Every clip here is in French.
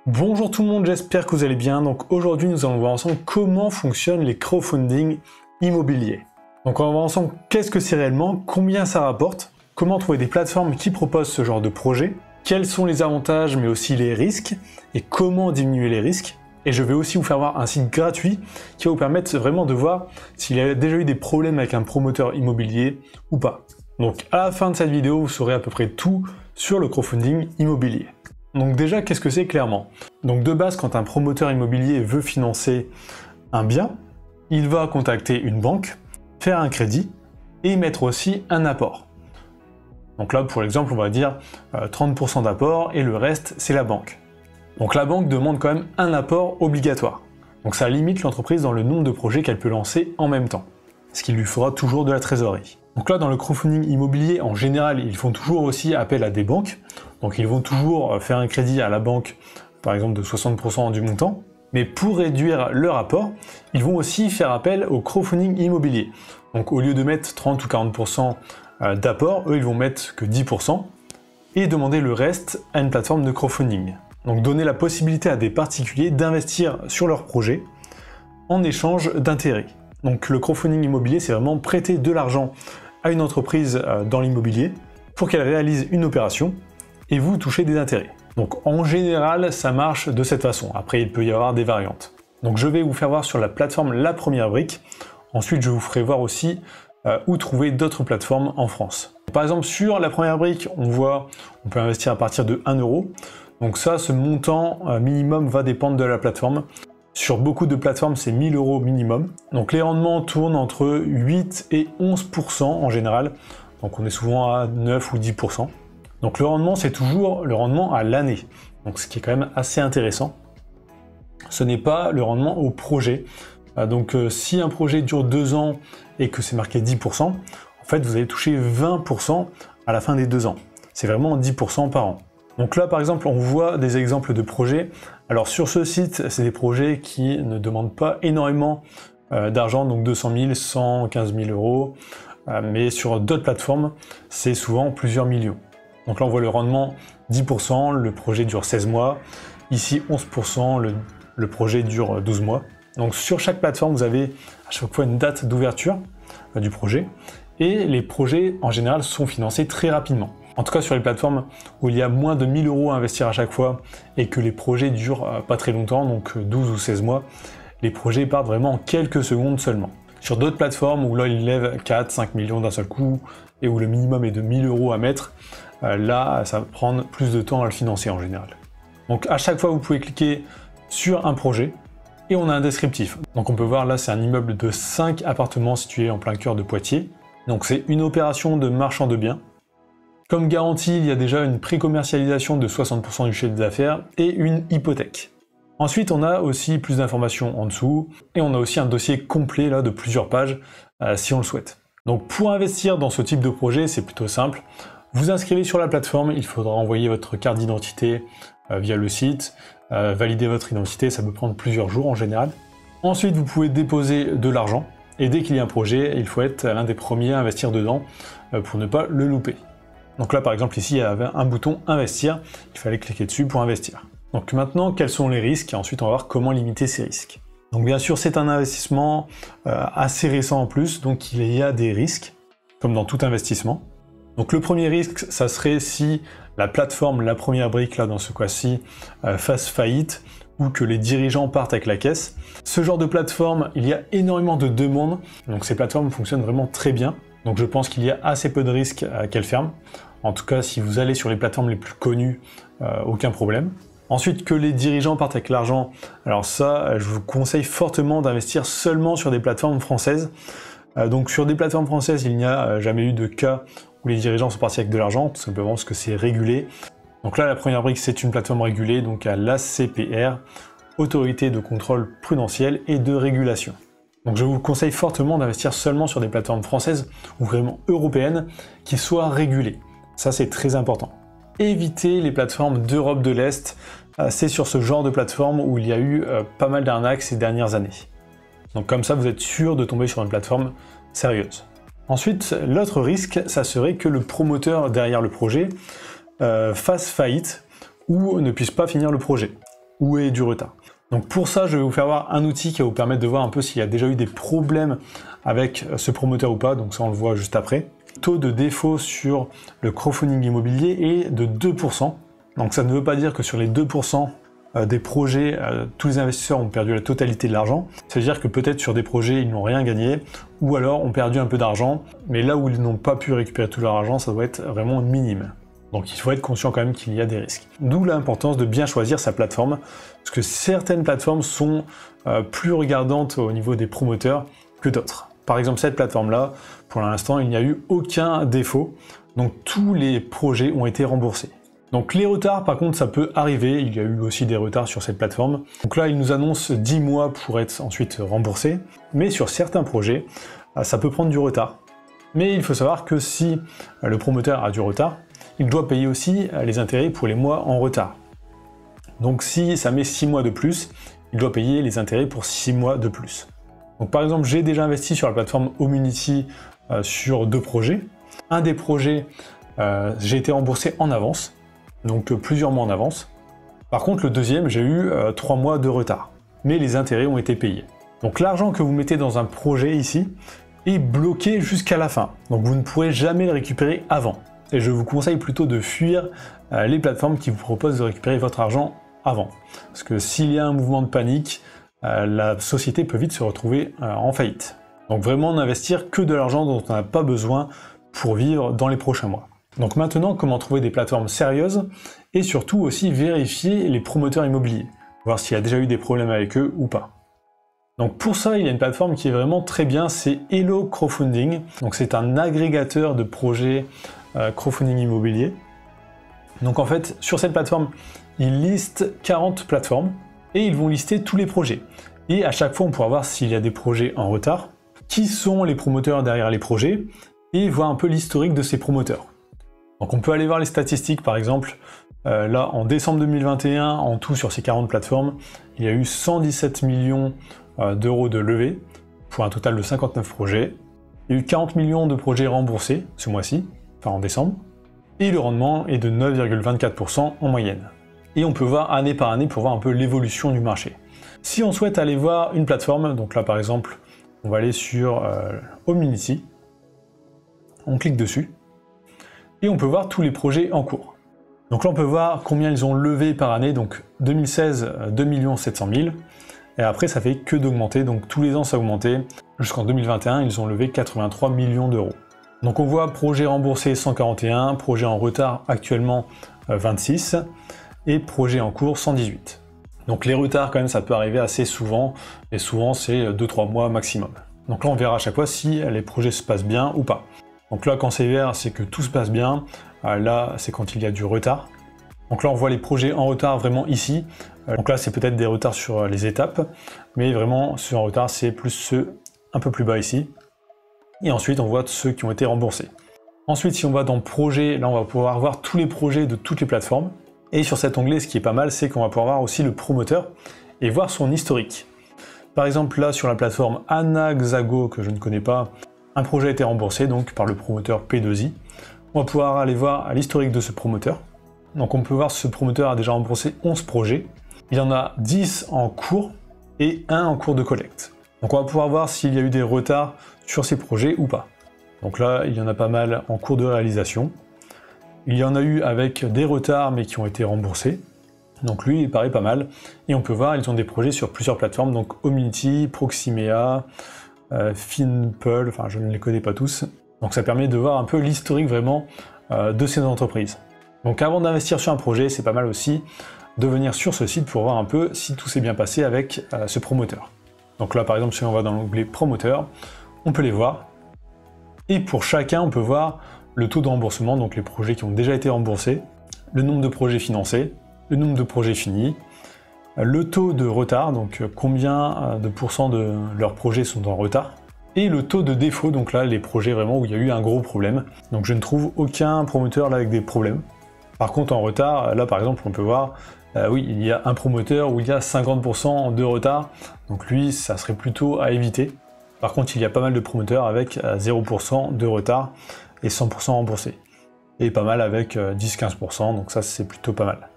Bonjour tout le monde, j'espère que vous allez bien. Donc aujourd'hui nous allons voir ensemble comment fonctionnent les crowdfunding immobiliers. Donc on va voir ensemble qu'est-ce que c'est réellement, combien ça rapporte, comment trouver des plateformes qui proposent ce genre de projet, quels sont les avantages mais aussi les risques et comment diminuer les risques. Et je vais aussi vous faire voir un site gratuit qui va vous permettre vraiment de voir s'il y a déjà eu des problèmes avec un promoteur immobilier ou pas. Donc à la fin de cette vidéo, vous saurez à peu près tout sur le crowdfunding immobilier. Donc déjà, qu'est-ce que c'est clairement? Donc de base, quand un promoteur immobilier veut financer un bien, il va contacter une banque, faire un crédit et y mettre aussi un apport. Donc là, pour l'exemple, on va dire 30% d'apport et le reste, c'est la banque. Donc la banque demande quand même un apport obligatoire. Donc ça limite l'entreprise dans le nombre de projets qu'elle peut lancer en même temps, ce qui lui fera toujours de la trésorerie. Donc là, dans le crowdfunding immobilier, en général, ils font toujours aussi appel à des banques. Donc ils vont toujours faire un crédit à la banque, par exemple de 60% du montant. Mais pour réduire leur apport, ils vont aussi faire appel au crowdfunding immobilier. Donc au lieu de mettre 30 ou 40% d'apport, eux, ils vont mettre que 10% et demander le reste à une plateforme de crowdfunding. Donc donner la possibilité à des particuliers d'investir sur leur projet en échange d'intérêts. Donc le crowdfunding immobilier, c'est vraiment prêter de l'argent à une entreprise dans l'immobilier pour qu'elle réalise une opération et vous touchez des intérêts. Donc en général, ça marche de cette façon. Après, il peut y avoir des variantes. Donc je vais vous faire voir sur la plateforme La Première Brique. Ensuite, je vous ferai voir aussi où trouver d'autres plateformes en France. Par exemple, sur La Première Brique, on peut investir à partir de 1 euro. Donc ça, ce montant minimum va dépendre de la plateforme. Sur beaucoup de plateformes, c'est 1000 euros minimum. Donc les rendements tournent entre 8 et 11% en général. Donc on est souvent à 9 ou 10%. Donc le rendement, c'est toujours le rendement à l'année. Donc ce qui est quand même assez intéressant. Ce n'est pas le rendement au projet. Donc si un projet dure 2 ans et que c'est marqué 10%, en fait vous allez toucher 20% à la fin des 2 ans. C'est vraiment 10% par an. Donc là, par exemple, on voit des exemples de projets. Alors sur ce site, c'est des projets qui ne demandent pas énormément d'argent, donc 200 000, 115 000 euros. Mais sur d'autres plateformes, c'est souvent plusieurs millions. Donc là, on voit le rendement 10%, le projet dure 16 mois. Ici, 11%, le projet dure 12 mois. Donc sur chaque plateforme, vous avez à chaque fois une date d'ouverture du projet. Et les projets, en général, sont financés très rapidement. En tout cas sur les plateformes où il y a moins de 1000 euros à investir à chaque fois et que les projets durent pas très longtemps, donc 12 ou 16 mois, les projets partent vraiment en quelques secondes seulement. Sur d'autres plateformes où là ils lèvent 4-5 millions d'un seul coup et où le minimum est de 1000 euros à mettre, là ça va prendre plus de temps à le financer en général. Donc à chaque fois vous pouvez cliquer sur un projet et on a un descriptif. Donc on peut voir là c'est un immeuble de 5 appartements situé en plein cœur de Poitiers. Donc c'est une opération de marchand de biens. Comme garantie, il y a déjà une précommercialisation de 60% du chiffre d'affaires et une hypothèque. Ensuite, on a aussi plus d'informations en dessous et on a aussi un dossier complet là, de plusieurs pages si on le souhaite. Donc pour investir dans ce type de projet, c'est plutôt simple. Vous inscrivez sur la plateforme, il faudra envoyer votre carte d'identité via le site, valider votre identité, ça peut prendre plusieurs jours en général. Ensuite, vous pouvez déposer de l'argent et dès qu'il y a un projet, il faut être l'un des premiers à investir dedans pour ne pas le louper. Donc là, par exemple, ici, il y avait un bouton « Investir », il fallait cliquer dessus pour investir. Donc maintenant, quels sont les risques? Et ensuite, on va voir comment limiter ces risques. Donc bien sûr, c'est un investissement assez récent en plus, donc il y a des risques, comme dans tout investissement. Donc le premier risque, ça serait si la plateforme La Première Brique, là, dans ce cas-ci, fasse faillite, ou que les dirigeants partent avec la caisse. Ce genre de plateforme, il y a énormément de demandes, donc ces plateformes fonctionnent vraiment très bien. Donc je pense qu'il y a assez peu de risques qu'elles ferment. En tout cas, si vous allez sur les plateformes les plus connues, aucun problème. Ensuite, que les dirigeants partent avec l'argent, alors ça, je vous conseille fortement d'investir seulement sur des plateformes françaises. Donc sur des plateformes françaises, il n'y a jamais eu de cas où les dirigeants sont partis avec de l'argent, tout simplement parce que c'est régulé. Donc là, La Première Brique, c'est une plateforme régulée, donc à l'ACPR, Autorité de contrôle prudentiel et de régulation. Donc je vous conseille fortement d'investir seulement sur des plateformes françaises ou vraiment européennes qui soient régulées. Ça, c'est très important. Évitez les plateformes d'Europe de l'Est. C'est sur ce genre de plateforme où il y a eu pas mal d'arnaques ces dernières années. Donc comme ça, vous êtes sûr de tomber sur une plateforme sérieuse. Ensuite, l'autre risque, ça serait que le promoteur derrière le projet fasse faillite ou ne puisse pas finir le projet. où est du retard. Donc pour ça, je vais vous faire voir un outil qui va vous permettre de voir un peu s'il y a déjà eu des problèmes avec ce promoteur ou pas, donc ça on le voit juste après. Le taux de défaut sur le crowdfunding immobilier est de 2%, donc ça ne veut pas dire que sur les 2% des projets, tous les investisseurs ont perdu la totalité de l'argent. C'est-à-dire que peut-être sur des projets, ils n'ont rien gagné, ou alors ont perdu un peu d'argent, mais là où ils n'ont pas pu récupérer tout leur argent, ça doit être vraiment minime. Donc il faut être conscient quand même qu'il y a des risques. D'où l'importance de bien choisir sa plateforme, parce que certaines plateformes sont plus regardantes au niveau des promoteurs que d'autres. Par exemple, cette plateforme-là, pour l'instant, il n'y a eu aucun défaut, donc tous les projets ont été remboursés. Donc les retards, par contre, ça peut arriver, il y a eu aussi des retards sur cette plateforme. Donc là, il nous annonce 10 mois pour être ensuite remboursé, mais sur certains projets, ça peut prendre du retard. Mais il faut savoir que si le promoteur a du retard, il doit payer aussi les intérêts pour les mois en retard. Donc si ça met 6 mois de plus, il doit payer les intérêts pour 6 mois de plus. Donc par exemple, j'ai déjà investi sur la plateforme Homunity sur 2 projets. Un des projets, j'ai été remboursé en avance, donc plusieurs mois en avance. Par contre, le deuxième, j'ai eu 3 mois de retard, mais les intérêts ont été payés. Donc l'argent que vous mettez dans un projet ici est bloqué jusqu'à la fin, donc vous ne pourrez jamais le récupérer avant. Et je vous conseille plutôt de fuir les plateformes qui vous proposent de récupérer votre argent avant. Parce que s'il y a un mouvement de panique, la société peut vite se retrouver en faillite. Donc vraiment n'investir que de l'argent dont on n'a pas besoin pour vivre dans les prochains mois. Donc maintenant, comment trouver des plateformes sérieuses et surtout aussi vérifier les promoteurs immobiliers, voir s'il y a déjà eu des problèmes avec eux ou pas. Donc pour ça, il y a une plateforme qui est vraiment très bien, c'est Hello Crowdfunding. Donc c'est un agrégateur de projets crowdfunding immobilier. Donc en fait, sur cette plateforme, ils listent 40 plateformes et ils vont lister tous les projets. Et à chaque fois, on pourra voir s'il y a des projets en retard, qui sont les promoteurs derrière les projets, et voir un peu l'historique de ces promoteurs. Donc on peut aller voir les statistiques, par exemple, là en décembre 2021, en tout sur ces 40 plateformes, il y a eu 117 millions d'euros de levée, pour un total de 59 projets. Il y a eu 40 millions de projets remboursés ce mois-ci, enfin en décembre, et le rendement est de 9,24% en moyenne. Et on peut voir année par année pour voir un peu l'évolution du marché. Si on souhaite aller voir une plateforme, donc là par exemple, on va aller sur Homunity, on clique dessus, et on peut voir tous les projets en cours. Donc là on peut voir combien ils ont levé par année, donc 2016, 2 700 000, et après ça fait que d'augmenter, donc tous les ans ça a augmenté, jusqu'en 2021 ils ont levé 83 millions d'euros. Donc on voit projet remboursé 141, projet en retard actuellement 26, et projet en cours 118. Donc les retards quand même ça peut arriver assez souvent, et souvent c'est 2-3 mois maximum. Donc là on verra à chaque fois si les projets se passent bien ou pas. Donc là quand c'est vert c'est que tout se passe bien, là c'est quand il y a du retard. Donc là on voit les projets en retard vraiment ici, donc là c'est peut-être des retards sur les étapes, mais vraiment ceux en retard c'est plus ceux un peu plus bas ici. Et ensuite on voit ceux qui ont été remboursés. Ensuite si on va dans projet, là on va pouvoir voir tous les projets de toutes les plateformes. Et sur cet onglet, ce qui est pas mal, c'est qu'on va pouvoir voir aussi le promoteur et voir son historique. Par exemple, là, sur la plateforme Anaxago, que je ne connais pas, un projet a été remboursé donc par le promoteur P2I. On va pouvoir aller voir l'historique de ce promoteur. Donc on peut voir que ce promoteur a déjà remboursé 11 projets. Il y en a 10 en cours et 1 en cours de collecte. Donc on va pouvoir voir s'il y a eu des retards sur ces projets ou pas. Donc là, il y en a pas mal en cours de réalisation. Il y en a eu avec des retards mais qui ont été remboursés. Donc lui il paraît pas mal. Et on peut voir, ils ont des projets sur plusieurs plateformes, donc Homunity, Proximea, Finpul, enfin je ne les connais pas tous. Donc ça permet de voir un peu l'historique vraiment de ces entreprises. Donc avant d'investir sur un projet, c'est pas mal aussi de venir sur ce site pour voir un peu si tout s'est bien passé avec ce promoteur. Donc là par exemple si on va dans l'onglet promoteur, on peut les voir. Et pour chacun on peut voir le taux de remboursement, donc les projets qui ont déjà été remboursés, le nombre de projets financés, le nombre de projets finis, le taux de retard, donc combien de pourcents de leurs projets sont en retard, et le taux de défaut, donc là les projets vraiment où il y a eu un gros problème. Donc je ne trouve aucun promoteur là avec des problèmes. Par contre en retard, là par exemple on peut voir, oui il y a un promoteur où il y a 50% de retard, donc lui ça serait plutôt à éviter. Par contre il y a pas mal de promoteurs avec 0% de retard, et 100% remboursé. Et pas mal avec 10-15%, donc ça c'est plutôt pas mal.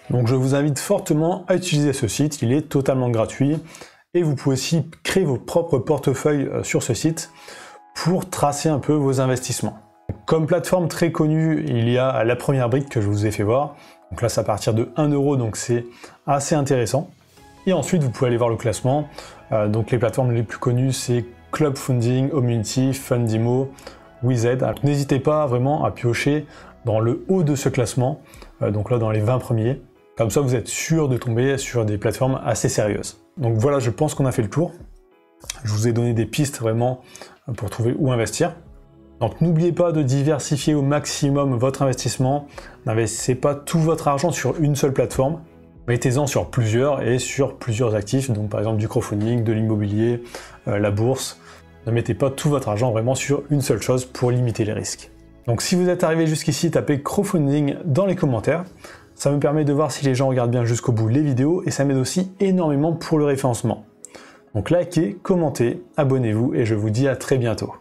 Donc je vous invite fortement à utiliser ce site, il est totalement gratuit et vous pouvez aussi créer vos propres portefeuilles sur ce site pour tracer un peu vos investissements. Comme plateforme très connue, il y a la première brique que je vous ai fait voir. Donc là c'est à partir de 1 €, donc c'est assez intéressant. Et ensuite vous pouvez aller voir le classement. Donc les plateformes les plus connues c'est Club Funding, Homunity, Fundimo, WeZ. N'hésitez pas vraiment à piocher dans le haut de ce classement, donc là dans les 20 premiers. Comme ça vous êtes sûr de tomber sur des plateformes assez sérieuses. Donc voilà, je pense qu'on a fait le tour. Je vous ai donné des pistes vraiment pour trouver où investir. Donc n'oubliez pas de diversifier au maximum votre investissement. N'investissez pas tout votre argent sur une seule plateforme. Mettez-en sur plusieurs et sur plusieurs actifs, donc par exemple du crowdfunding, de l'immobilier, la bourse. Ne mettez pas tout votre argent vraiment sur une seule chose pour limiter les risques. Donc si vous êtes arrivé jusqu'ici, tapez crowdfunding dans les commentaires. Ça me permet de voir si les gens regardent bien jusqu'au bout les vidéos et ça m'aide aussi énormément pour le référencement. Donc likez, commentez, abonnez-vous et je vous dis à très bientôt.